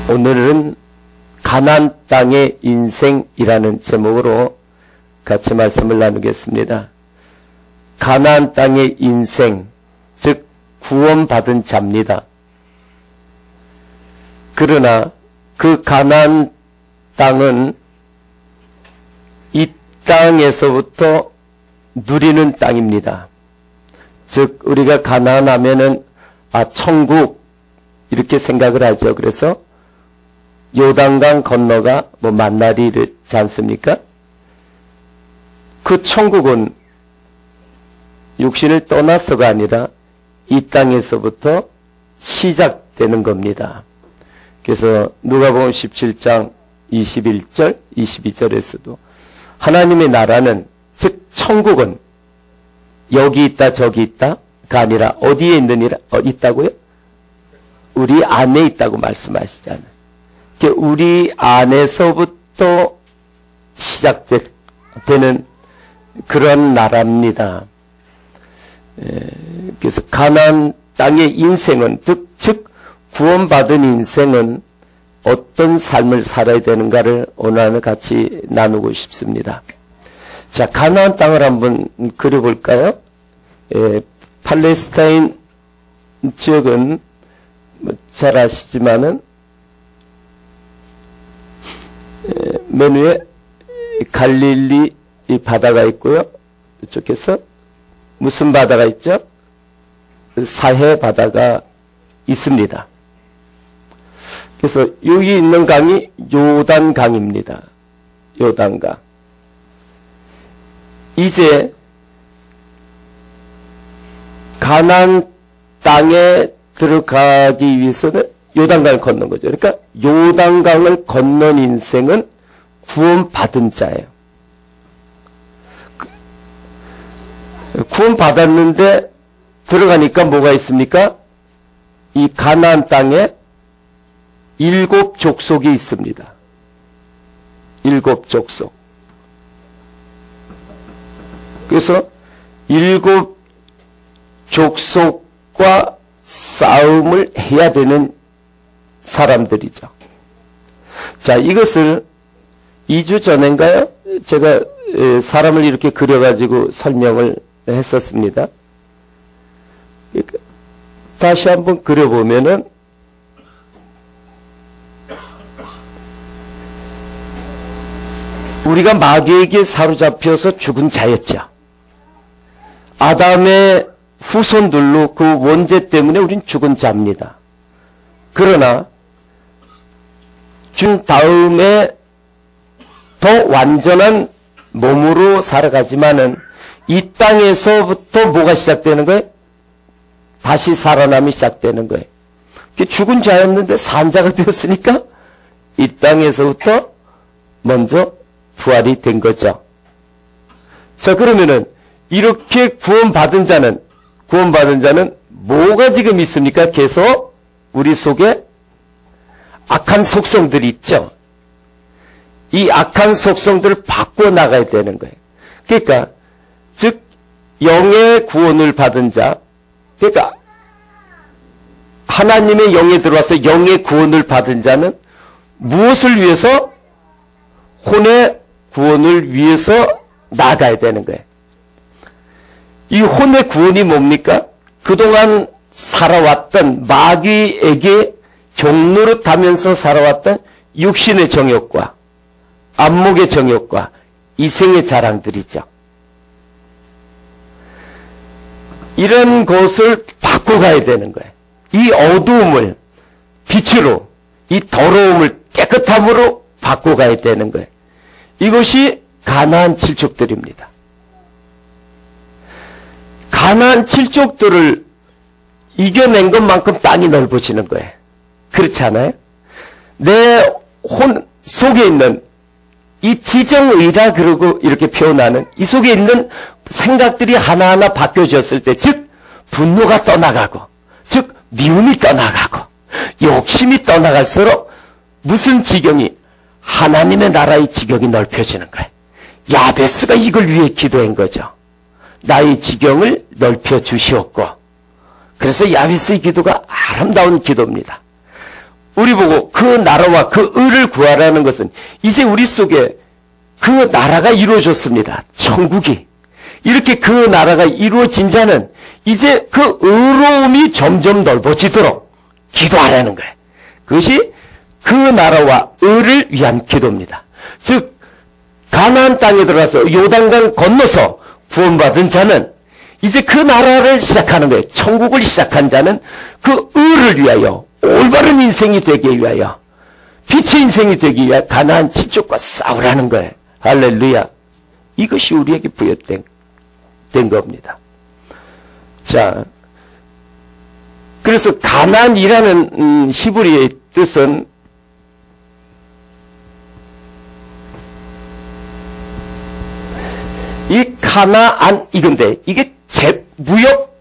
오늘은 가나안 땅의 인생이라는 제목으로 같이 말씀을 나누겠습니다. 가나안 땅의 인생, 즉 구원받은 자입니다. 그러나 그 가나안 땅은 이 땅에서부터 누리는 땅입니다. 즉 우리가 가나안 하면은 천국 이렇게 생각을 하죠. 그래서 요단강 건너가 만날이지 않습니까? 그 천국은 육신을 떠나서가 아니라 이 땅에서부터 시작되는 겁니다. 그래서 누가복음 17장 21절, 22절에서도 하나님의 나라는, 즉 천국은 여기 있다 저기 있다가 아니라 어디에 있다고요? 우리 안에 있다고 말씀하시잖아요. 우리 안에서부터 시작되는 그런 나라입니다. 그래서 가나안 땅의 인생은, 즉 구원받은 인생은 어떤 삶을 살아야 되는가를 오늘 같이 나누고 싶습니다. 자, 가나안 땅을 한번 그려볼까요? 팔레스타인 지역은 잘 아시지만은 맨 위에 갈릴리 바다가 있고요. 이쪽에서 무슨 바다가 있죠? 사해 바다가 있습니다. 그래서 여기 있는 강이 요단강입니다. 요단강. 이제 가나안 땅에 들어가기 위해서는 요단강을 건넌 거죠. 그러니까 요단강을 건넌 인생은 구원받은 자예요. 구원받았는데 들어가니까 뭐가 있습니까? 이 가나안 땅에 7 족속이 있습니다. 7 족속. 그래서 7 족속과 싸움을 해야 되는 사람들이죠. 자, 이것을 2주 전인가요? 제가 사람을 이렇게 그려가지고 설명을 했었습니다. 다시 한번 그려보면은 우리가 마귀에게 사로잡혀서 죽은 자였죠. 아담의 후손들로 그 원죄 때문에 우린 죽은 자입니다. 그러나 준 다음에 더 완전한 몸으로 살아가지만은 이 땅에서부터 뭐가 시작되는 거예요? 다시 살아남이 시작되는 거예요. 죽은 자였는데 산 자가 되었으니까 이 땅에서부터 먼저 부활이 된 거죠. 자, 그러면은 이렇게 구원받은 자는 뭐가 지금 있습니까? 계속 우리 속에 악한 속성들이 있죠. 이 악한 속성들을 바꿔 나가야 되는 거예요. 그러니까 즉 영의 구원을 받은 자, 그러니까 하나님의 영에 들어와서 영의 구원을 받은 자는 무엇을 위해서? 혼의 구원을 위해서 나가야 되는 거예요. 이 혼의 구원이 뭡니까? 그동안 살아왔던 마귀에게 종노릇하면서 살아왔던 육신의 정욕과 안목의 정욕과 이생의 자랑들이죠. 이런 것을 바꿔가야 되는 거예요. 이 어두움을 빛으로, 이 더러움을 깨끗함으로 바꿔가야 되는 거예요. 이것이 가나안 7족들입니다. 가나안 7족들을 이겨낸 것만큼 땅이 넓어지는 거예요. 그렇지 않아요? 내 혼 속에 있는 이 지정의라 그러고 이렇게 표현하는 이 속에 있는 생각들이 하나하나 바뀌어졌을 때, 즉 분노가 떠나가고, 즉 미움이 떠나가고, 욕심이 떠나갈수록 무슨 지경이? 하나님의 나라의 지경이 넓혀지는 거예요. 야베스가 이걸 위해 기도한 거죠. 나의 지경을 넓혀 주시옵고. 그래서 야베스의 기도가 아름다운 기도입니다. 우리 보고 그 나라와 그 의를 구하라는 것은 이제 우리 속에 그 나라가 이루어졌습니다. 천국이. 이렇게 그 나라가 이루어진 자는 이제 그 의로움이 점점 넓어지도록 기도하라는 거예요. 그것이 그 나라와 의를 위한 기도입니다. 즉 가나안 땅에 들어가서 요단강 건너서 구원받은 자는 이제 그 나라를 시작하는 거예요. 천국을 시작한 자는 그 의를 위하여 올바른 인생이 되기 위하여 빛의 인생이 되기 위하여 가나안 칠족과 싸우라는 거예요. 할렐루야. 이것이 우리에게 부여된 겁니다. 자, 그래서 가나안이라는 히브리의 뜻은 이 가나안 이건데 이게 무역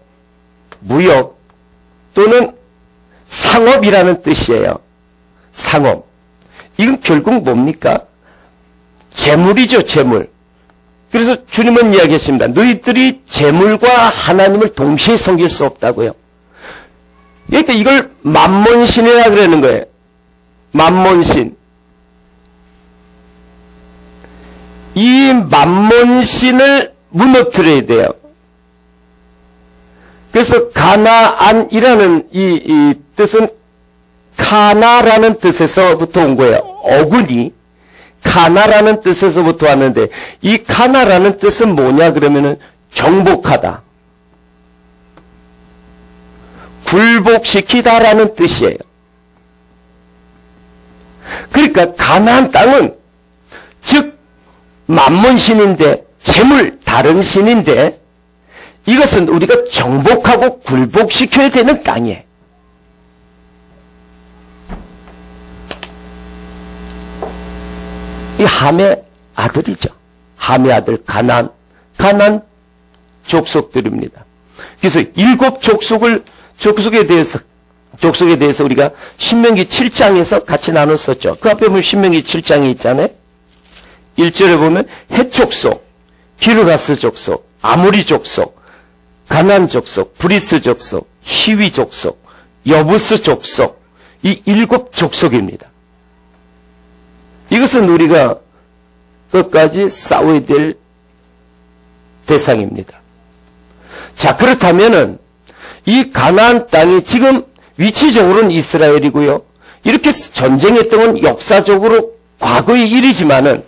또는 상업이라는 뜻이에요. 상업. 이건 결국 뭡니까? 재물이죠, 재물. 그래서 주님은 이야기했습니다. 너희들이 재물과 하나님을 동시에 섬길 수 없다고요. 그러니까 이걸 만몬신이라 그러는 거예요. 만몬신. 이 만몬신을 무너뜨려야 돼요. 그래서 가나안이라는 이 뜻은 카나라는 뜻에서부터 온 거예요. 어근이 카나라는 뜻에서부터 왔는데 이 카나라는 뜻은 뭐냐 그러면은 정복하다, 굴복시키다라는 뜻이에요. 그러니까 가나안 땅은 즉 만몬신인데 재물 다른 신인데 이것은 우리가 정복하고 굴복시켜야 되는 땅이에요. 이 함의 아들이죠. 함의 아들 가나안 족속들입니다. 그래서 7 족속에 대해서 우리가 신명기 7장에서 같이 나눴었죠. 그 앞에 보면 신명기 7장에 있잖아요. 1절에 보면 헷 족속, 기르가스 족속, 아모리 족속, 가나안 족속, 브리스 족속, 히위 족속, 여부스 족속, 이 7 족속입니다. 이것은 우리가 끝까지 싸워야 될 대상입니다. 자, 그렇다면은 이 가나안 땅이 지금 위치적으로는 이스라엘이고요. 이렇게 전쟁했던 건 역사적으로 과거의 일이지만은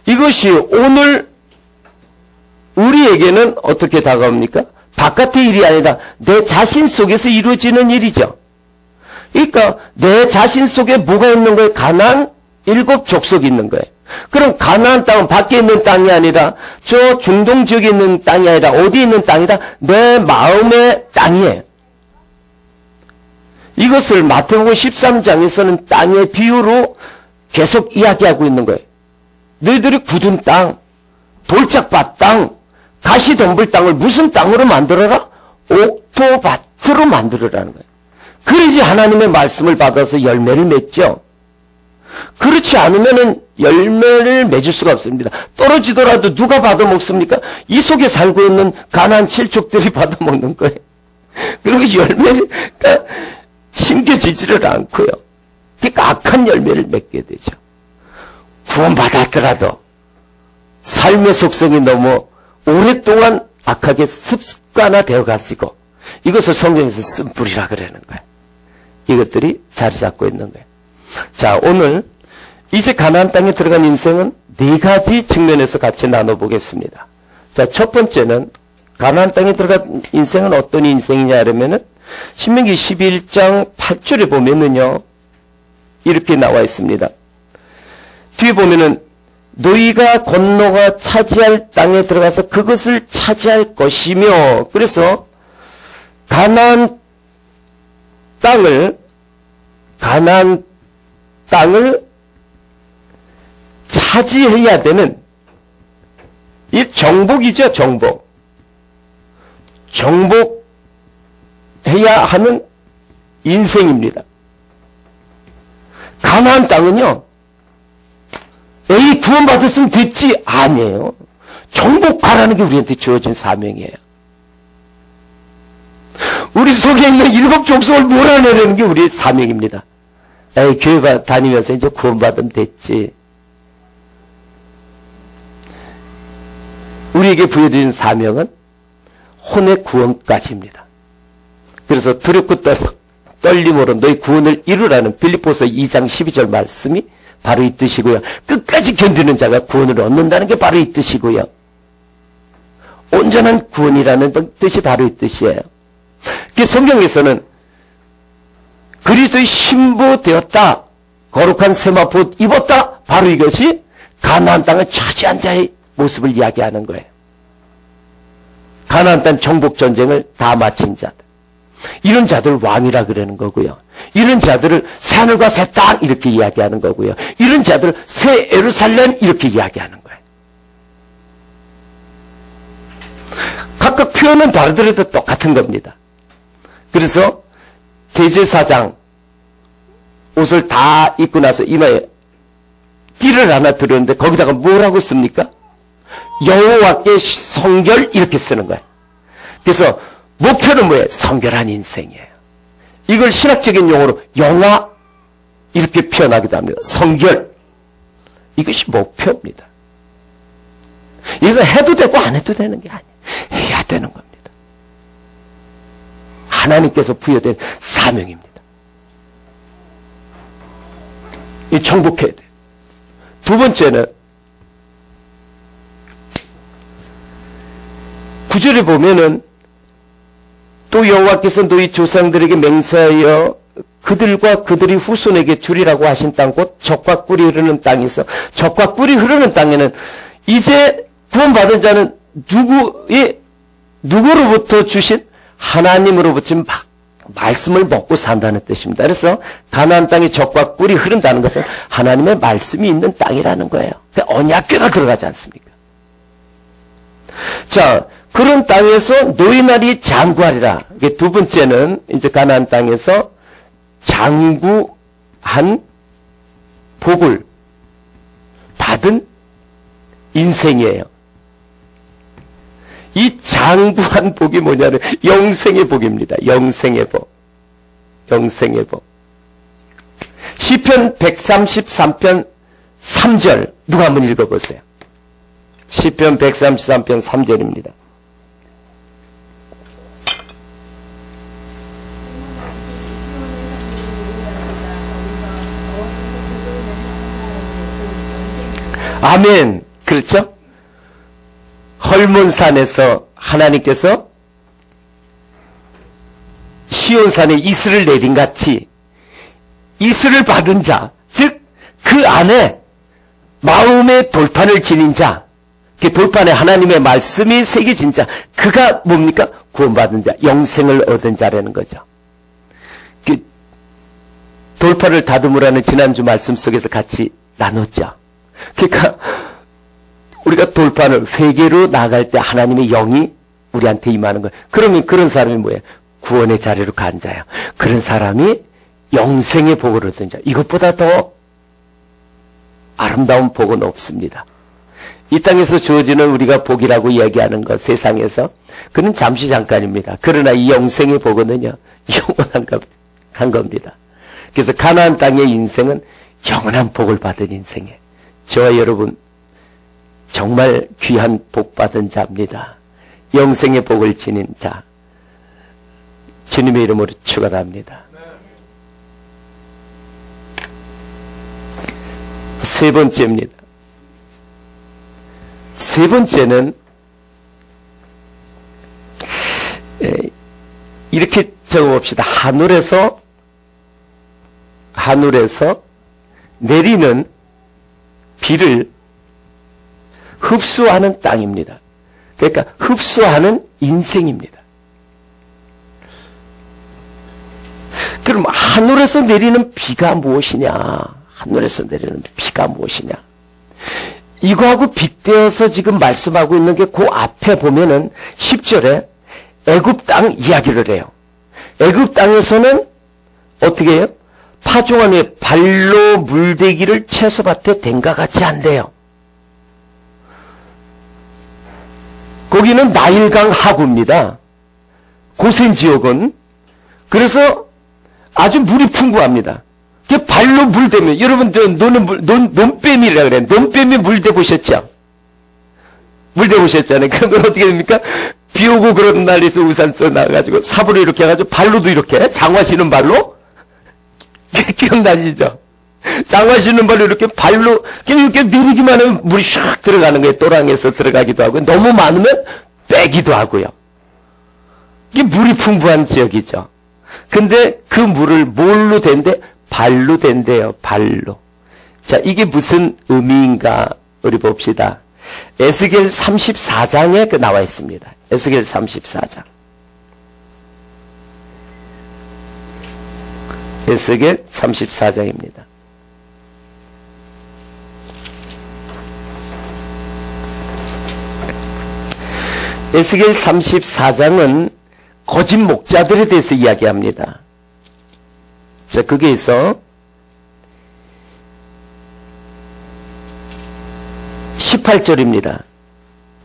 이것이 오늘 우리에게는 어떻게 다가옵니까? 바깥의 일이 아니라 내 자신 속에서 이루어지는 일이죠. 그러니까 내 자신 속에 뭐가 있는 거예요? 가나안 7 족속이 있는 거예요. 그럼 가나안 땅은 밖에 있는 땅이 아니라 저 중동 지역에 있는 땅이 아니라 어디에 있는 땅이다? 내 마음의 땅이에요. 이것을 마태복음 13장에서는 땅의 비유로 계속 이야기하고 있는 거예요. 너희들이 굳은 땅, 돌짝밭 땅, 가시덤불 땅을 무슨 땅으로 만들어라? 옥토밭으로 만들어라는 거예요. 그래야지 하나님의 말씀을 받아서 열매를 맺죠. 그렇지 않으면은 열매를 맺을 수가 없습니다. 떨어지더라도 누가 받아먹습니까? 이 속에 살고 있는 가나안 7족들이 받아먹는 거예요. 그리고 열매가 심겨지지를 않고요. 그러니까 악한 열매를 맺게 되죠. 구원받았더라도 삶의 속성이 너무 오랫동안 악하게 습관화되어 가지고 이것을 성경에서 쓴뿌리라 그러는 거예요. 이것들이 자리 잡고 있는 거예요. 자, 오늘 이제 가나안 땅에 들어간 인생은 4가지 측면에서 같이 나눠보겠습니다. 자, 첫 번째는 가나안 땅에 들어간 인생은 어떤 인생이냐 그러면은 신명기 11장 8절에 보면은요 이렇게 나와 있습니다. 뒤에 보면은 너희가 건너가 차지할 땅에 들어가서 그것을 차지할 것이며, 그래서 가나안 땅을 차지해야 되는 이 정복이죠. 정복해야 하는 인생입니다. 가나안 땅은요, 에이 구원받았으면 됐지, 아니에요. 정복하라는 게 우리한테 주어진 사명이에요. 우리 속에 있는 7 족속을 몰아내려는 게 우리의 사명입니다. 에이, 교회 다니면서 이제 구원받으면 됐지. 우리에게 부여드린 사명은 혼의 구원까지입니다. 그래서 두렵고 떨림으로 너희 구원을 이루라는 빌립보서 2장 12절 말씀이 바로 이 뜻이고요. 끝까지 견디는 자가 구원을 얻는다는 게 바로 이 뜻이고요. 온전한 구원이라는 뜻이 바로 이 뜻이에요. 성경에서는 그리스도의 신부되었다, 거룩한 세마포 입었다, 바로 이것이 가나안 땅을 차지한 자의 모습을 이야기하는 거예요. 가나안 땅 정복 전쟁을 다 마친 자들, 이런 자들 왕이라 그러는 거고요. 이런 자들을 새하늘과 새 땅 이렇게 이야기하는 거고요. 이런 자들을 새 예루살렘 이렇게 이야기하는 거예요. 각각 표현은 다르더라도 똑같은 겁니다. 그래서 대제사장 옷을 다 입고 나서 이마에 띠를 하나 들었는데 거기다가 뭐라고 씁니까? 여호와께 성결 이렇게 쓰는 거예요. 그래서 목표는 뭐예요? 성결한 인생이에요. 이걸 신학적인 용어로 영화 이렇게 표현하기도 합니다. 성결. 이것이 목표입니다. 여기서 해도 되고 안 해도 되는 게 아니에요. 해야 되는 겁니다. 하나님께서 부여된 사명입니다. 이 정복해야 돼요. 두 번째는 9절에 보면은 또 여호와께서 너희 조상들에게 맹세하여 그들과 그들이 후손에게 주리라고 하신 땅 곧 젖과 꿀이 흐르는 땅에서, 젖과 꿀이 흐르는 땅에는 이제 구원받은 자는 누구로부터 주신 하나님으로부터 말씀을 먹고 산다는 뜻입니다. 그래서 가나안 땅에 젖과 꿀이 흐른다는 것은 하나님의 말씀이 있는 땅이라는 거예요. 언약궤가 들어가지 않습니까? 자, 그런 땅에서 노인날이 장구하리라. 두 번째는 이제 가나안 땅에서 장구한 복을 받은 인생이에요. 이 장구한 복이 뭐냐면 영생의 복입니다. 영생의 복. 영생의 복. 시편 133편 3절 누가 한번 읽어보세요. 시편 133편 3절입니다. 아멘. 그렇죠? 헐몬산에서 하나님께서 시온산에 이슬을 내린 같이 이슬을 받은 자, 즉 그 안에 마음의 돌판을 지닌 자, 그 돌판에 하나님의 말씀이 새겨진 자, 그가 뭡니까? 구원받은 자, 영생을 얻은 자라는 거죠. 그 돌판을 다듬으라는 지난주 말씀 속에서 같이 나눴죠. 그러니까 우리가 돌판을 회개로 나갈 때 하나님의 영이 우리한테 임하는 거예요. 그러면 그런 사람이 뭐예요? 구원의 자리로 간 자예요. 그런 사람이 영생의 복을 얻은 자. 이것보다 더 아름다운 복은 없습니다. 이 땅에서 주어지는 우리가 복이라고 이야기하는 것, 세상에서 그는 잠시 잠깐입니다. 그러나 이 영생의 복은요, 영원한 겁니다. 그래서 가나안 땅의 인생은 영원한 복을 받은 인생이에요. 저와 여러분 정말 귀한 복 받은 자입니다. 영생의 복을 지닌 자, 주님의 이름으로 축원합니다. 세 번째입니다. 세 번째는 이렇게 적어봅시다. 하늘에서 내리는 비를 흡수하는 땅입니다. 그러니까 흡수하는 인생입니다. 그럼 하늘에서 내리는 비가 무엇이냐? 하늘에서 내리는 비가 무엇이냐? 이거하고 빗대어서 지금 말씀하고 있는 게 그 앞에 보면은 10절에 애굽 땅 이야기를 해요. 애굽 땅에서는 어떻게 해요? 파종원에 발로 물대기를 채소밭에 댄과 같이 한대요. 거기는 나일강 하구입니다. 고센 지역은. 그래서 아주 물이 풍부합니다. 그 발로 물대면, 여러분, 논뱀이라 그래. 논뱀이 물대보셨죠? 물대보셨잖아요. 그러면 어떻게 됩니까? 비 오고 그런 날에서 우산 써놔가지고, 삽으로 이렇게 해가지고, 발로도 이렇게, 장화 신은 발로? 기억나시죠? 장화 신은 발로 이렇게 발로, 그냥 이렇게 내리기만 하면 물이 샥 들어가는 거예요. 또랑에서 들어가기도 하고, 너무 많으면 빼기도 하고요. 이게 물이 풍부한 지역이죠. 근데 그 물을 뭘로 댄대? 발로 댄대요. 발로. 자, 이게 무슨 의미인가 우리 봅시다. 에스겔 34장에 나와 있습니다. 에스겔 34장. 에스겔 34장입니다. 에스겔 34장은 거짓 목자들에 대해서 이야기합니다. 자, 거기에서 18절입니다.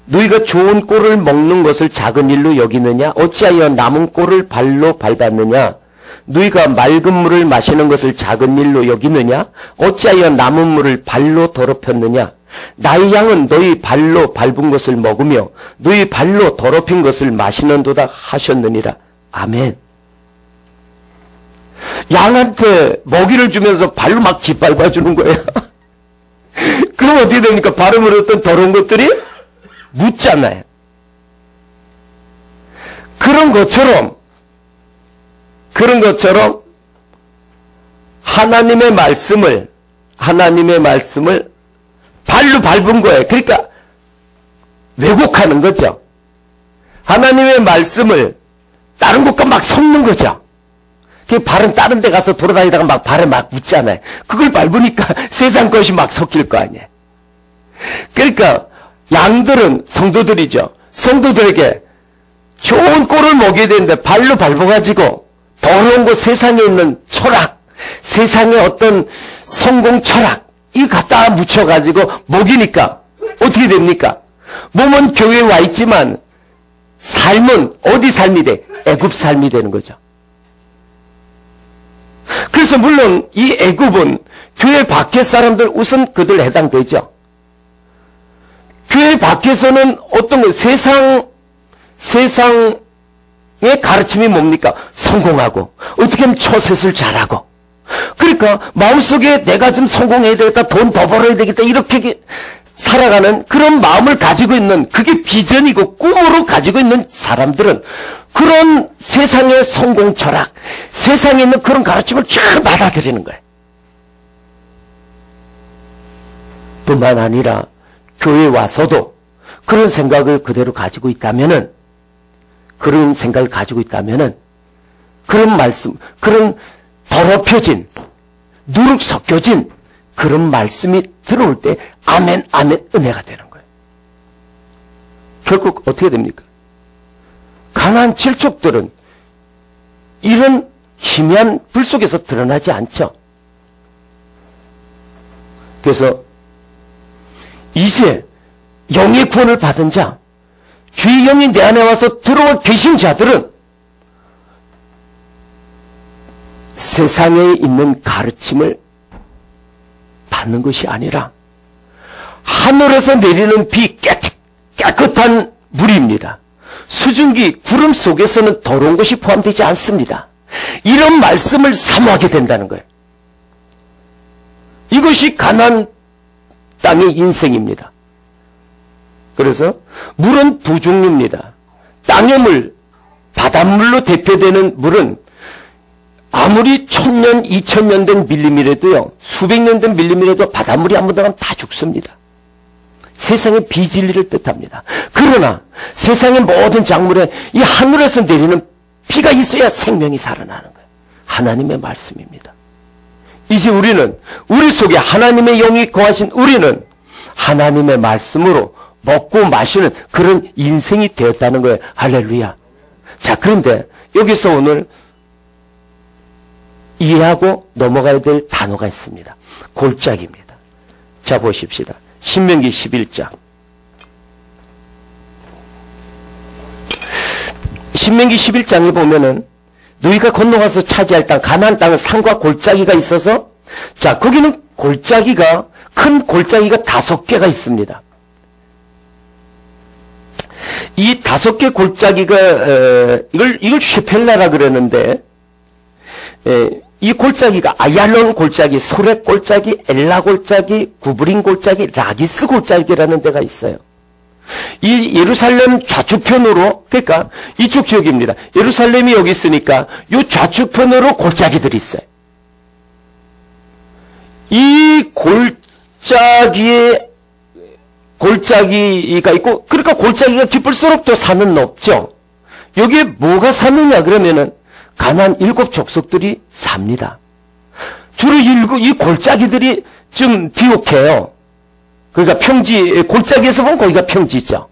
너희가 좋은 꼴을 먹는 것을 작은 일로 여기느냐? 어찌하여 남은 꼴을 발로 밟았느냐? 너희가 맑은 물을 마시는 것을 작은 일로 여기느냐? 어찌하여 남은 물을 발로 더럽혔느냐? 나의 양은 너희 발로 밟은 것을 먹으며 너희 발로 더럽힌 것을 마시는도다 하셨느니라. 아멘. 양한테 먹이를 주면서 발로 막 짓밟아주는 거예요. 그럼 어떻게 됩니까? 발음으로 어떤 더러운 것들이 묻잖아요. 그런 것처럼 하나님의 말씀을 발로 밟은 거예요. 그러니까 왜곡하는 거죠. 하나님의 말씀을 다른 곳과 막 섞는 거죠. 그 발은 다른 데 가서 돌아다니다가 막 발에 막 묻잖아요. 그걸 밟으니까 세상 것이 막 섞일 거 아니에요. 그러니까 양들은 성도들이죠. 성도들에게 좋은 꼴을 먹여야 되는데 발로 밟아가지고 더러운 것, 세상에 있는 철학, 세상의 어떤 성공 철학 이거 갖다 묻혀가지고 먹이니까 어떻게 됩니까? 몸은 교회에 와 있지만 삶은 어디 삶이 돼? 애굽 삶이 되는 거죠. 그래서 물론 이 애굽은 교회 밖의 사람들 우선 그들 해당되죠. 교회 밖에서는 어떤 거 세상의 가르침이 뭡니까? 성공하고 어떻게 하면 처셋을 잘하고 그러니까 마음속에 내가 좀 성공해야 되겠다, 돈 더 벌어야 되겠다 이렇게 살아가는 그런 마음을 가지고 있는 그게 비전이고 꿈으로 가지고 있는 사람들은 그런 세상의 성공 철학, 세상에 있는 그런 가르침을 쫙 받아들이는 거예요. 뿐만 아니라 교회에 와서도 그런 생각을 그대로 가지고 있다면은 그런 말씀, 그런 더럽혀진, 누룩 섞여진 그런 말씀이 들어올 때 아멘, 아멘, 은혜가 되는 거예요. 결국 어떻게 됩니까? 가나안 칠족들은 이런 희미한 불 속에서 드러나지 않죠. 그래서 이제 영의 구원을 받은 자, 주의 영이 내 안에 와서 들어와 계신 자들은 세상에 있는 가르침을 받는 것이 아니라 하늘에서 내리는 비 깨끗한 물입니다. 수증기, 구름 속에서는 더러운 것이 포함되지 않습니다. 이런 말씀을 사모하게 된다는 거예요. 이것이 가나안 땅의 인생입니다. 그래서 물은 두 종류입니다. 땅의 물, 바닷물로 대표되는 물은 아무리 1000년, 2000년 된 밀림이라도요, 수백 년 된 밀림이라도 바닷물이 한 번 들어가면 다 죽습니다. 세상의 비진리를 뜻합니다. 그러나 세상의 모든 작물에 이 하늘에서 내리는 비가 있어야 생명이 살아나는 거예요. 하나님의 말씀입니다. 이제 우리는 우리 속에 하나님의 영이 거하신 우리는 하나님의 말씀으로 먹고 마시는 그런 인생이 되었다는 거예요. 할렐루야. 자, 그런데 여기서 오늘 이해하고 넘어가야 될 단어가 있습니다. 골짜기입니다. 자, 보십시다. 신명기 11장. 신명기 11장에 보면은 너희가 건너가서 차지할 땅, 가나안 땅은 산과 골짜기가 있어서 자, 거기는 골짜기가, 큰 골짜기가 5개가 있습니다. 이 5개 골짜기가, 이걸 쉐펠라라 그러는데, 이 골짜기가 아얄론 골짜기, 소렉 골짜기, 엘라 골짜기, 구브린 골짜기, 라기스 골짜기라는 데가 있어요. 이 예루살렘 좌측편으로, 그러니까 이쪽 지역입니다. 예루살렘이 여기 있으니까 이 좌측편으로 골짜기들이 있어요. 이 골짜기가 있고, 그러니까 골짜기가 깊을수록 또 산은 높죠. 여기에 뭐가 사느냐 그러면은 가나안 7 족속들이 삽니다. 주로 이 골짜기들이 좀 비옥해요. 그러니까 평지, 골짜기에서 보면 거기가 평지죠.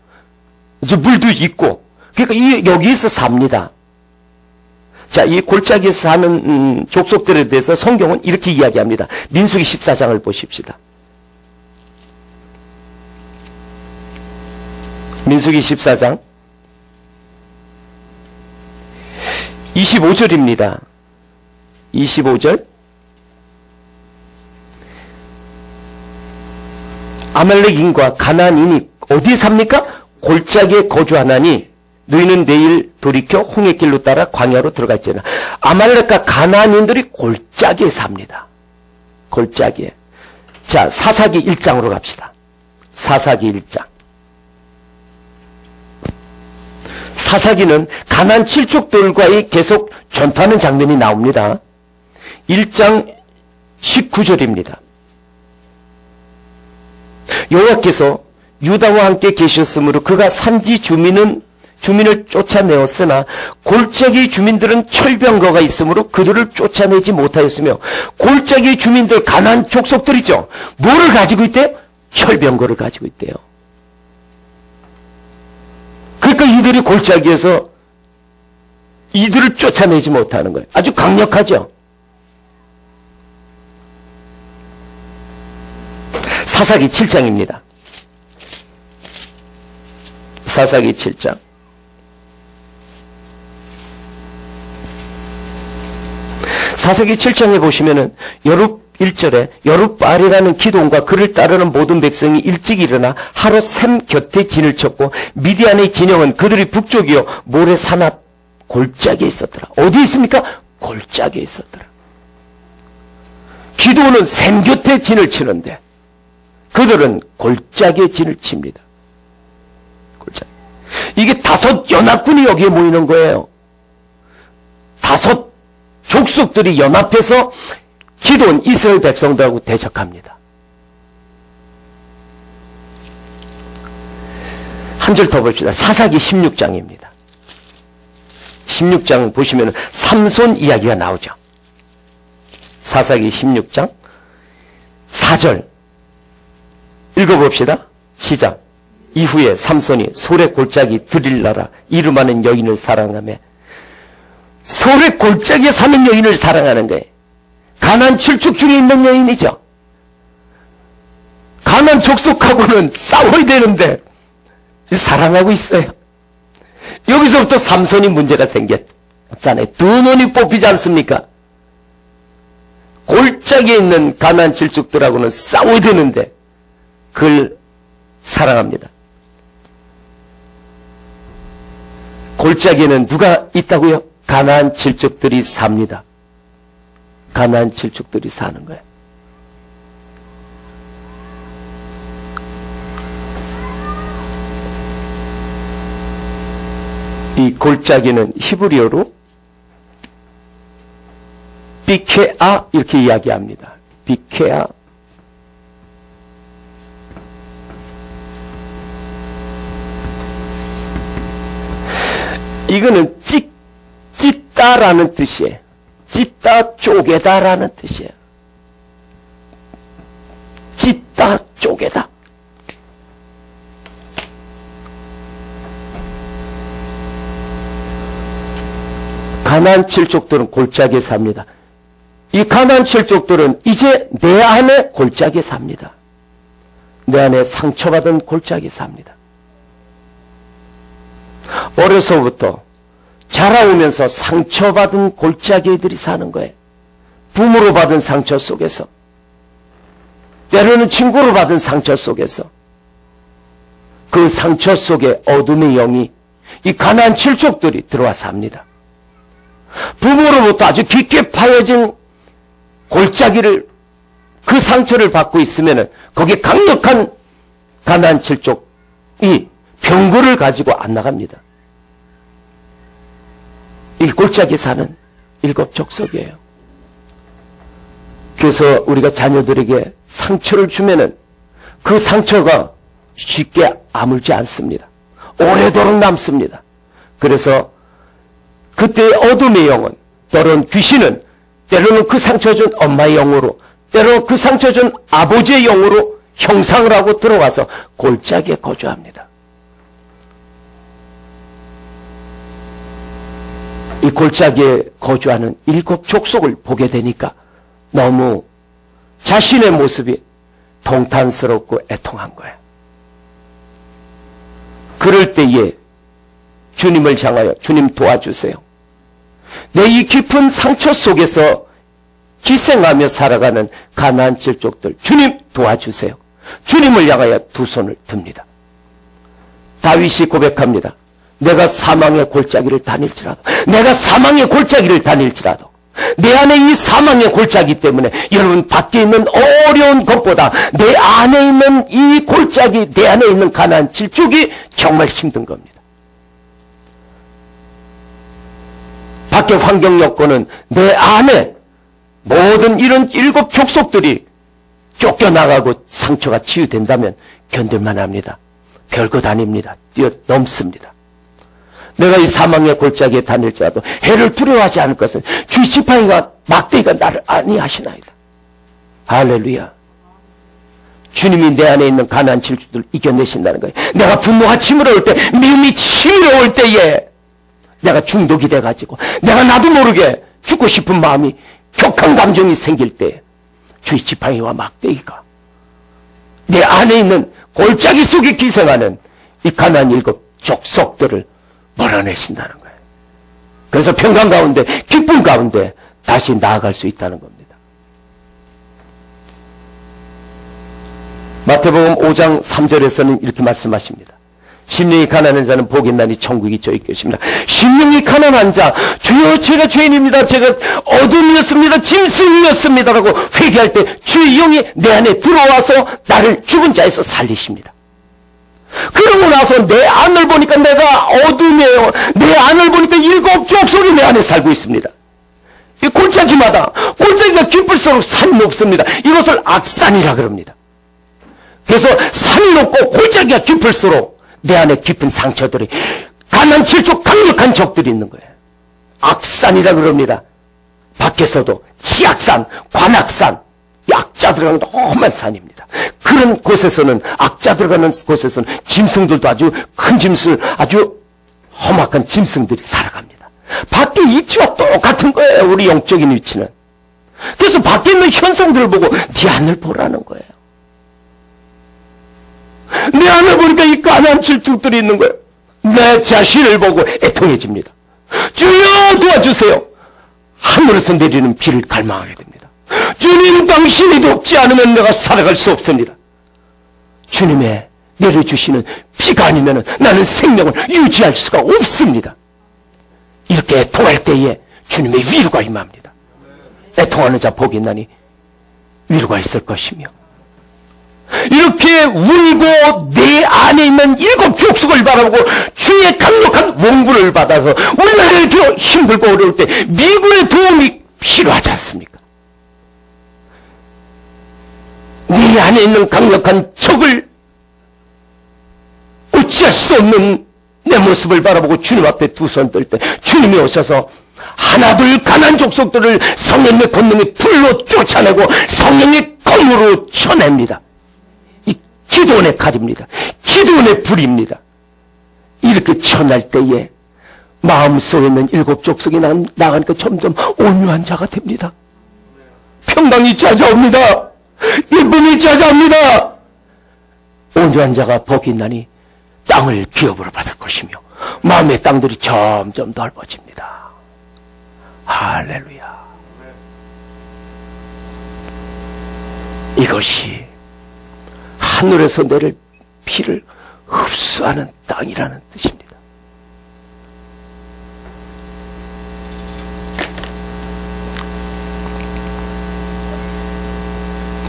물도 있고. 그러니까 여기에서 삽니다. 자, 이 골짜기에서 사는 족속들에 대해서 성경은 이렇게 이야기합니다. 민수기 14장을 보십시다. 민수기 14장 25절입니다. 25절. 아말렉인과 가나안인이 어디에 삽니까? 골짜기에 거주하나니 너희는 내일 돌이켜 홍해 길로 따라 광야로 들어갈지나. 아말렉과 가나안인들이 골짜기에 삽니다. 골짜기에. 자, 사사기 1장으로 갑시다. 사사기 1장. 사사기는 가나안 7족들과의 계속 전투하는 장면이 나옵니다. 1장 19절입니다. 여호와께서 유다와 함께 계셨으므로 그가 산지 주민을 쫓아내었으나 골짜기 주민들은 철병거가 있으므로 그들을 쫓아내지 못하였으며, 골짜기 주민들 가나안 족속들이죠. 뭐를 가지고 있대요? 철병거를 가지고 있대요. 그러니까 이들이 골짜기에서 이들을 쫓아내지 못하는 거예요. 아주 강력하죠. 사사기 7장입니다. 사사기 7장. 사사기 7장에 보시면은 1절에 여룻바알이라는 기돈과 그를 따르는 모든 백성이 일찍 일어나 하루 샘 곁에 진을 쳤고 미디안의 진영은 그들이 북쪽이요 모래 산앞 골짜기에 있었더라. 어디에 있습니까? 골짜기에 있었더라. 기돈은 샘 곁에 진을 치는데 그들은 골짜기에 진을 칩니다. 골짜기. 이게 5 연합군이 여기에 모이는 거예요. 5 족속들이 연합해서 기돈 이스라엘 백성들하고 대적합니다. 한 절 더 봅시다. 사사기 16장입니다. 16장 보시면 삼손 이야기가 나오죠. 사사기 16장 4절 읽어봅시다. 시작. 이후에 삼손이 소래 골짜기 드릴라라 이름하는 여인을 사랑하며, 소래 골짜기에 사는 여인을 사랑하는 거예요. 가나안 7족 중에 있는 여인이죠. 가나안 족속하고는 싸워야 되는데 사랑하고 있어요. 여기서부터 삼손이 문제가 생겼잖아요. 2 눈이 뽑히지 않습니까? 골짜기에 있는 가나안 7족들하고는 싸워야 되는데 그걸 사랑합니다. 골짜기에는 누가 있다고요? 가나안 7족들이 삽니다. 가나안 7족들이 사는 거예요. 이 골짜기는 히브리어로 비케아 이렇게 이야기합니다. 비케아. 이거는 찢다라는 뜻이에요. 찢다, 쪼개다라는 뜻이에요. 찢다, 쪼개다. 가나안 7족들은 골짜기에 삽니다. 이 가나안 7족들은 이제 내 안에 골짜기에 삽니다. 내 안에 상처받은 골짜기에 삽니다. 어려서부터 자라오면서 상처받은 골짜기들이 사는 거예요. 부모로 받은 상처 속에서, 때로는 친구로 받은 상처 속에서, 그 상처 속에 어둠의 영이, 이 가나안 칠족들이 들어와서 합니다. 부모로부터 아주 깊게 파여진 골짜기를, 그 상처를 받고 있으면은 거기에 강력한 가나안 칠족이 병거를 가지고 안 나갑니다. 이 골짜기 사는 7 족속이에요. 그래서 우리가 자녀들에게 상처를 주면은 그 상처가 쉽게 아물지 않습니다. 오래도록 남습니다. 그래서 그때의 어둠의 영은, 때로는 귀신은, 때로는 그 상처 준 엄마의 영으로, 때로는 그 상처 준 아버지의 영으로 형상을 하고 들어와서 골짜기에 거주합니다. 이 골짜기에 거주하는 7 족속을 보게 되니까 너무 자신의 모습이 통탄스럽고 애통한 거예요. 그럴 때에 주님을 향하여, 주님 도와주세요. 내 이 깊은 상처 속에서 기생하며 살아가는 가나안 칠족들, 주님 도와주세요. 주님을 향하여 두 손을 듭니다. 다윗이 고백합니다. 내가 사망의 골짜기를 다닐지라도, 내가 사망의 골짜기를 다닐지라도, 내 안에 이 사망의 골짜기 때문에, 여러분 밖에 있는 어려운 것보다 내 안에 있는 이 골짜기, 내 안에 있는 가나안 칠족이 정말 힘든 겁니다. 밖의 환경 여건은 내 안에 모든 이런 7 족속들이 쫓겨나가고 상처가 치유된다면 견딜만 합니다. 별것 아닙니다. 뛰어넘습니다. 내가 이 사망의 골짜기에 다닐지라도 해를 두려워하지 않을 것은 주의 지팡이가 막대기가 나를 아니하시나이다. 할렐루야. 주님이 내 안에 있는 가나안 칠족들을 이겨내신다는 거예요. 내가 분노가 치밀어 올 때, 미움이 치밀어 올 때에 내가 중독이 돼가지고 내가 나도 모르게 죽고 싶은 마음이, 격한 감정이 생길 때 주의 지팡이와 막대기가 내 안에 있는 골짜기 속에 기생하는 이 가나안 7 족속들을 몰아내신다는 거예요. 그래서 평강 가운데, 기쁨 가운데 다시 나아갈 수 있다는 겁니다. 마태복음 5장 3절에서는 이렇게 말씀하십니다. 심령이 가난한 자는 복이 있나니 천국이 저희 것입니다. 심령이 가난한 자, 주여 제가 죄인입니다. 제가 어둠이었습니다. 짐승이었습니다. 라고 회개할 때 주의 영이 내 안에 들어와서 나를 죽은 자에서 살리십니다. 그러고 나서 내 안을 보니까 내가 어둠이에요. 내 안을 보니까 7 족속이 내 안에 살고 있습니다. 이 골짜기마다, 골짜기가 깊을수록 산이 높습니다. 이것을 악산이라 그럽니다. 그래서 산이 높고 골짜기가 깊을수록 내 안에 깊은 상처들이, 가나안 칠족 강력한 적들이 있는 거예요. 악산이라 그럽니다. 밖에서도 치악산, 관악산, 악자 들어가는 험한 산입니다. 그런 곳에서는, 악자 들어가는 곳에서는 짐승들도 아주 큰 짐승, 아주 험악한 짐승들이 살아갑니다. 밖에 위치와 똑같은 거예요. 우리 영적인 위치는. 그래서 밖에 있는 현상들을 보고 네 안을 보라는 거예요. 내 안을 보니까 이 가나안 칠족들이 있는 거예요. 내 자신을 보고 애통해집니다. 주여 도와주세요. 하늘에서 내리는 비를 갈망하게 됩니다. 주님, 당신이 돕지 않으면 내가 살아갈 수 없습니다. 주님의 내려주시는 비가 아니면 나는 생명을 유지할 수가 없습니다. 이렇게 애통할 때에 주님의 위로가 임합니다. 애통하는 자 복이 있나니 위로가 있을 것이며, 이렇게 울고 내 안에 있는 7 족속을 바라보고 주의 강력한 원군을 받아서 우리가 힘들고 어려울 때 미군의 도움이 필요하지 않습니까? 네 안에 있는 강력한 적을 어찌할 수 없는 내 모습을 바라보고 주님 앞에 두 손 들 때 주님이 오셔서 하나둘 가나안 족속들을 성령의 권능이 불로 쫓아내고 성령의 검으로 쳐냅니다. 이 기도원의 칼입니다. 기도원의 불입니다. 이렇게 쳐날 때에 마음속에 있는 7 족속이 나가니까 점점 온유한 자가 됩니다. 평강이 찾아옵니다. 기쁨이 찾아옵니다. 온유한 자가 복이 있나니 땅을 기업으로 받을 것이며 마음의 땅들이 점점 넓어집니다. 할렐루야. 이것이 하늘에서 내릴 피를 흡수하는 땅이라는 뜻입니다.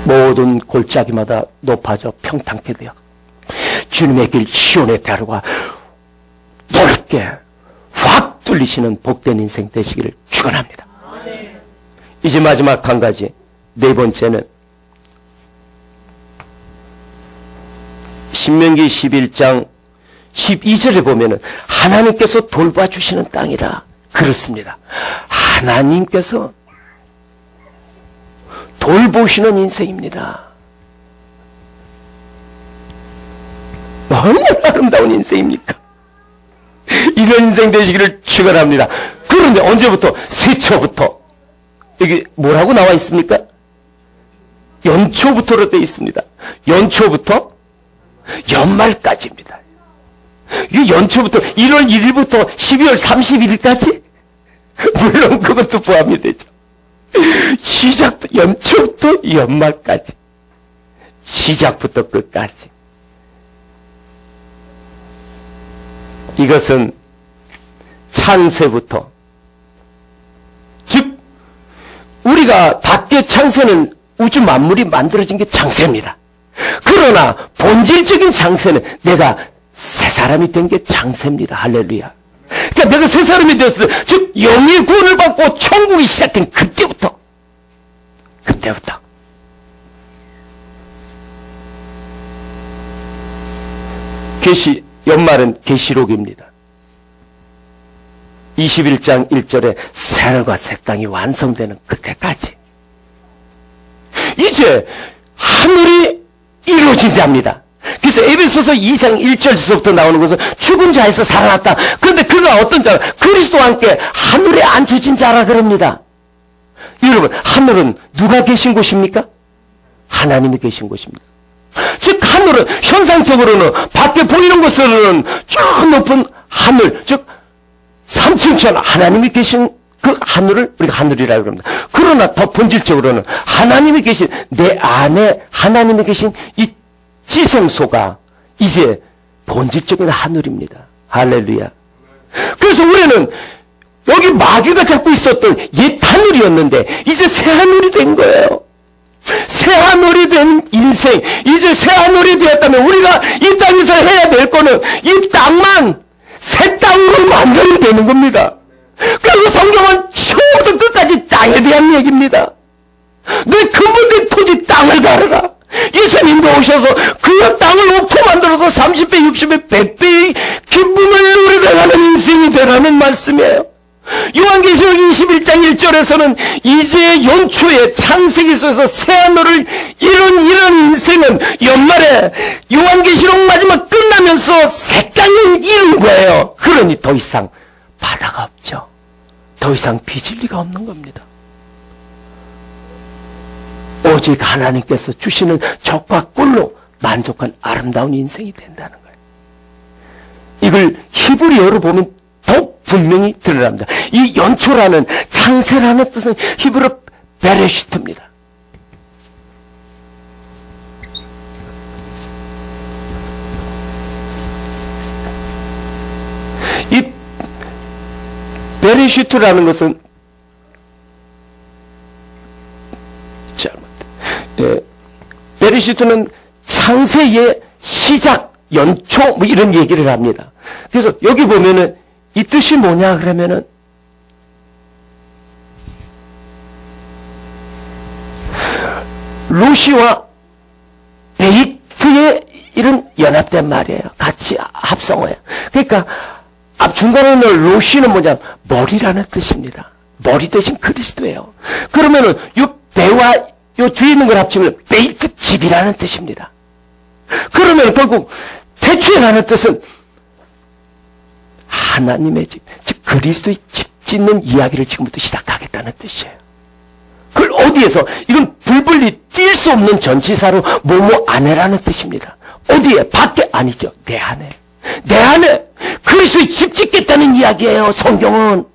모든 골짜기마다 높아져 평탄케 되어 주님의 길 시온의 대로가 넓게 확 뚫리시는 복된 인생 되시기를 축원합니다. 이제 마지막 한 가지, 네 번째는 신명기 11장 12절에 보면은 하나님께서 돌봐주시는 땅이라 그렇습니다. 하나님께서 돌보시는 인생입니다. 얼마나 아름다운 인생입니까? 이런 인생 되시기를 축원합니다. 그런데 언제부터? 세초부터. 여기 뭐라고 나와 있습니까? 연초부터로 되어 있습니다. 연초부터 연말까지입니다. 이 연초부터 1월 1일부터 12월 31일까지? 물론 그것도 포함이 되죠. 시작부터 연초부터 연말까지, 시작부터 끝까지. 이것은 창세부터, 즉 우리가 밖에 창세는 우주 만물이 만들어진 게 창세입니다. 그러나 본질적인 창세는 내가 새 사람이 된 게 창세입니다. 할렐루야. 그러니까 내가 새 사람이 되었을 때, 즉 영의 구원을 받고 천국이 시작된 그때부터 연말은 계시록입니다. 21장 1절에 새하늘과 새 땅이 완성되는 그때까지 이제 하늘이 이루어진 자입니다. 그래서 에베소서 2장 1절에서부터 나오는 것은 죽은 자에서 살아났다. 그런데 그가 어떤 자라? 그리스도와 함께 하늘에 앉혀진 자라 그럽니다. 여러분, 하늘은 누가 계신 곳입니까? 하나님이 계신 곳입니다. 즉 하늘은 현상적으로는 밖에 보이는 것으로는 저 높은 하늘, 즉 3층천 하나님이 계신 그 하늘을 우리가 하늘이라고 합니다. 그러나 더 본질적으로는 하나님이 계신 내 안에 하나님이 계신 이 지성소가 이제 본질적인 하늘입니다. 할렐루야. 그래서 우리는 여기 마귀가 잡고 있었던 옛 하늘이었는데 이제 새 하늘이 된 거예요. 새 하늘이 된 인생, 이제 새 하늘이 되었다면 우리가 이 땅에서 해야 될 거는 이 땅만 새 땅으로 만들면 되는 겁니다. 그래서 성경은 처음부터 끝까지 땅에 대한 얘기입니다. 내 근본된 토지 땅을 가르라. 예수님도 오셔서 그 땅을 옥토 만들어서 30배, 60배, 100배의 기쁨을 누리라는 인생이 되라는 말씀이에요. 요한계시록 21장 1절에서는 이제 연초에 창세기에서 새하늘을 이룬 인생은 연말에 요한계시록 마지막 끝나면서 새 땅을 이룬 거예요. 그러니 더 이상 바다가 없죠. 더 이상 빚을 리가 없는 겁니다. 오직 하나님께서 주시는 젖과 꿀로 만족한 아름다운 인생이 된다는 거예요. 이걸 히브리어로 보면 더 분명히 드러납니다. 이 연초라는 창세라는 뜻은 히브리어 베레시트입니다. 이 베레시트라는 것은 베레시트는 창세의 시작, 연초 뭐 이런 얘기를 합니다. 그래서 여기 보면은 이 뜻이 뭐냐 그러면은 루시와 베이트의 이런 연합된 말이에요. 같이 합성어예요. 그러니까 중간에 있는 루시는 뭐냐? 머리라는 뜻입니다. 머리 대신 그리스도예요. 그러면은 요 배와 요 뒤에 있는 걸 합치면 베이트 집이라는 뜻입니다. 그러면 결국 대추라는 뜻은 하나님의 집, 즉 그리스도의 집 짓는 이야기를 지금부터 시작하겠다는 뜻이에요. 그걸 어디에서? 이건 불불리 뛸 수 없는 전치사로 뭐뭐 안에라는 뜻입니다. 어디에? 밖에 아니죠. 내 안에. 내 안에 그리스도의 집 짓겠다는 이야기예요. 성경은.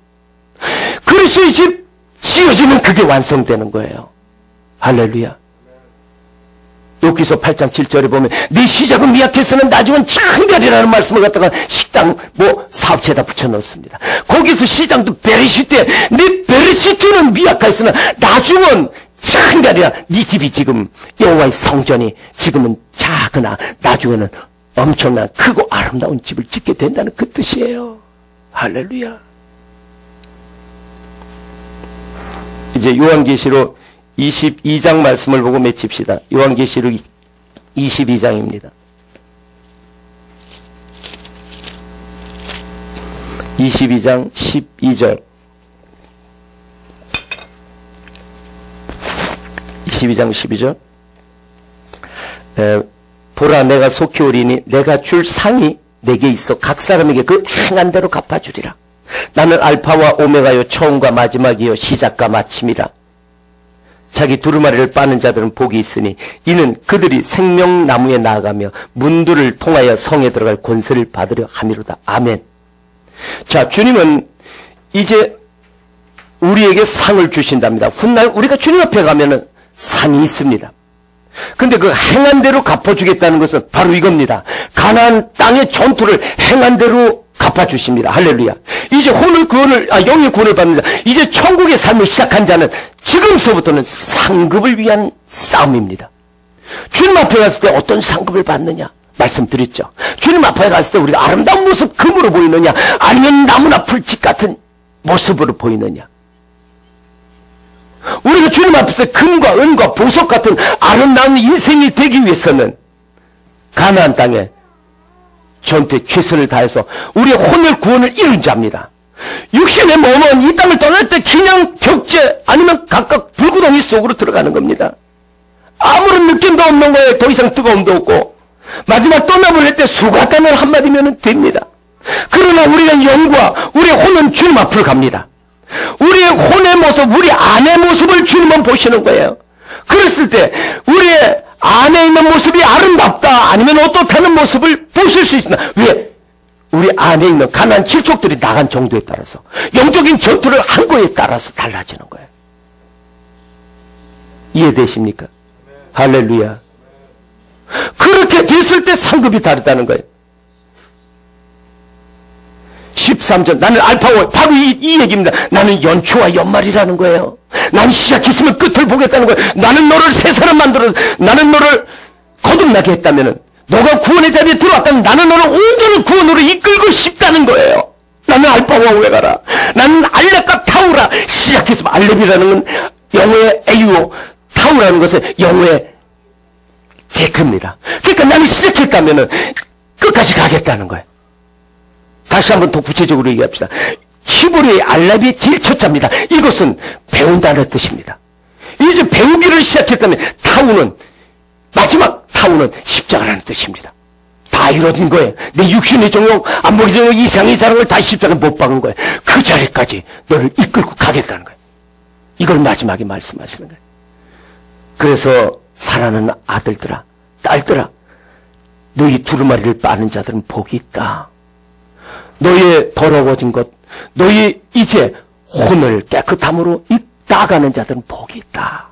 그리스도의 집 지어지면 그게 완성되는 거예요. 할렐루야. 욥기서 8장 7절에 보면 네 시작은 미약해서는 나중은 창별이라는 말씀을 갖다가 식당 사업체에다 붙여놓습니다. 거기서 시장도 베르시트에 네 베르시트는 미약하였으나 나중은 창별이라. 네 집이 지금 여호와의 성전이 지금은 작으나 나중에는 엄청난 크고 아름다운 집을 짓게 된다는 그 뜻이에요. 할렐루야. 이제 요한계시록 22장 말씀을 보고 맺힙시다. 요한계시록 22장입니다. 22장 12절. 22장 12절. 보라 내가 속히 오리니 내가 줄 상이 내게 있어 각 사람에게 그 행한 대로 갚아주리라. 나는 알파와 오메가요 처음과 마지막이요 시작과 마침이라. 자기 두루마리를 빠는 자들은 복이 있으니 이는 그들이 생명나무에 나아가며 문들을 통하여 성에 들어갈 권세를 받으려 함이로다. 아멘. 자, 주님은 이제 우리에게 상을 주신답니다. 훗날 우리가 주님 앞에 가면은 상이 있습니다. 근데 그 행한 대로 갚아주겠다는 것은 바로 이겁니다. 가나안 땅의 전투를 행한 대로 갚아주십니다. 할렐루야. 이제 영의 구원을 받는다. 이제 천국의 삶을 시작한 자는 지금서부터는 상급을 위한 싸움입니다. 주님 앞에 갔을 때 어떤 상급을 받느냐 말씀드렸죠. 주님 앞에 갔을 때 우리가 아름다운 모습 금으로 보이느냐 아니면 나무나 풀집 같은 모습으로 보이느냐. 우리가 주님 앞에서 금과 은과 보석 같은 아름다운 인생이 되기 위해서는 가나안 땅에 전투에 최선을 다해서 우리의 혼을 구원을 이룬 자입니다. 육신의 몸은 이 땅을 떠날 때 그냥 벽제 아니면 각각 불구덩이 속으로 들어가는 겁니다. 아무런 느낌도 없는 거예요. 더 이상 뜨거움도 없고 마지막 떠나버릴 때 수고했다는 한마디면 됩니다. 그러나 우리가 영과 우리의 혼은 주님 앞으로 갑니다. 우리의 혼의 모습, 우리 안의 모습을 주님은 보시는 거예요. 그랬을 때 우리의 안에 있는 모습이 아름답다 아니면 어떻다는 모습을 보실 수 있습니다. 왜? 우리 안에 있는 가나안 칠족들이 나간 정도에 따라서 영적인 전투를 한 거에 따라서 달라지는 거예요. 이해되십니까? 할렐루야. 그렇게 됐을 때 상급이 다르다는 거예요. 13절 나는 알파고 바로 이 얘기입니다. 나는 연초와 연말이라는 거예요. 나는 시작했으면 끝을 보겠다는 거예요. 나는 너를 새 사람 만들어 나는 너를 거듭나게 했다면 너가 구원의 자리에 들어왔다면 나는 너를 온전히 구원으로 이끌고 싶다는 거예요. 나는 알파와 오메가라. 나는 알렙과 타우라. 시작했으면 알렙이라는 건 영어의 에이오, 타우라는 것은 영어의 제크입니다. 그러니까 나는 시작했다면 끝까지 가겠다는 거예요. 다시 한번 더 구체적으로 얘기합시다. 히브리의 알렙이 제일 첫자입니다. 이것은 배운다는 뜻입니다. 이제 배우기를 시작했다면 타우는 마지막 타우는 십자가라는 뜻입니다. 다 이루어진 거예요. 내 육신의 정욕, 안목의 정욕, 이상의 사랑을 다 십자가에 못 박은 거예요. 그 자리까지 너를 이끌고 가겠다는 거예요. 이걸 마지막에 말씀하시는 거예요. 그래서 사랑하는 아들들아, 딸들아, 너희 두루마리를 빠는 자들은 복이 있다. 너의 더러워진 것, 너희 이제 혼을 깨끗함으로 나아가는 자들은 복이 있다.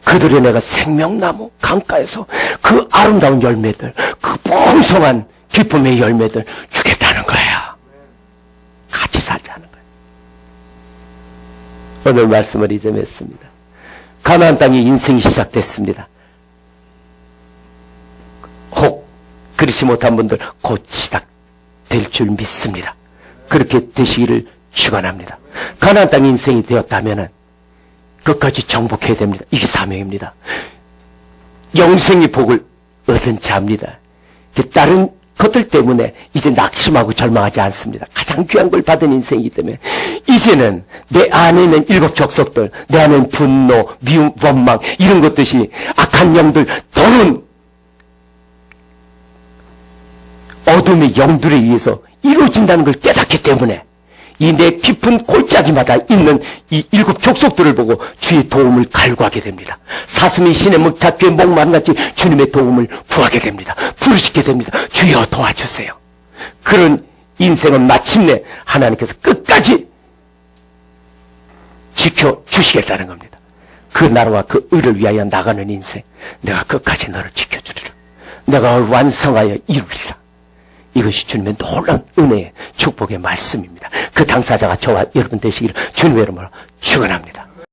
그들의 내가 생명나무 강가에서 그 아름다운 열매들, 그 풍성한 기쁨의 열매들 주겠다는 거예요. 같이 살자는 거예요. 오늘 말씀을 이제 맺습니다. 가나안 땅에 인생이 시작됐습니다. 혹 그렇지 못한 분들 곧 시작될 줄 믿습니다. 그렇게 되시기를 축원합니다. 가나안 땅 인생이 되었다면은 끝까지 정복해야 됩니다. 이게 사명입니다. 영생의 복을 얻은 자입니다. 다른 것들 때문에 이제 낙심하고 절망하지 않습니다. 가장 귀한 걸 받은 인생이기 때문에 이제는 내 안에 있는 일곱 족속들, 내 안에 있는 분노, 미움, 원망 이런 것들이 악한 영들, 더러운 어둠의 영들에 의해서 이루어진다는 걸 깨닫기 때문에 이 내 깊은 골짜기마다 있는 이 일곱 족속들을 보고 주의 도움을 갈구하게 됩니다. 사슴이 신의 목잡기에 목마른같이 주님의 도움을 구하게 됩니다. 부르시게 됩니다. 주여 도와주세요. 그런 인생은 마침내 하나님께서 끝까지 지켜주시겠다는 겁니다. 그 나라와 그 의를 위하여 나가는 인생, 내가 끝까지 너를 지켜주리라. 내가 완성하여 이루리라. 이것이 주님의 놀라운 은혜의 축복의 말씀입니다. 그 당사자가 저와 여러분 되시기를 주님의 이름으로 축원합니다.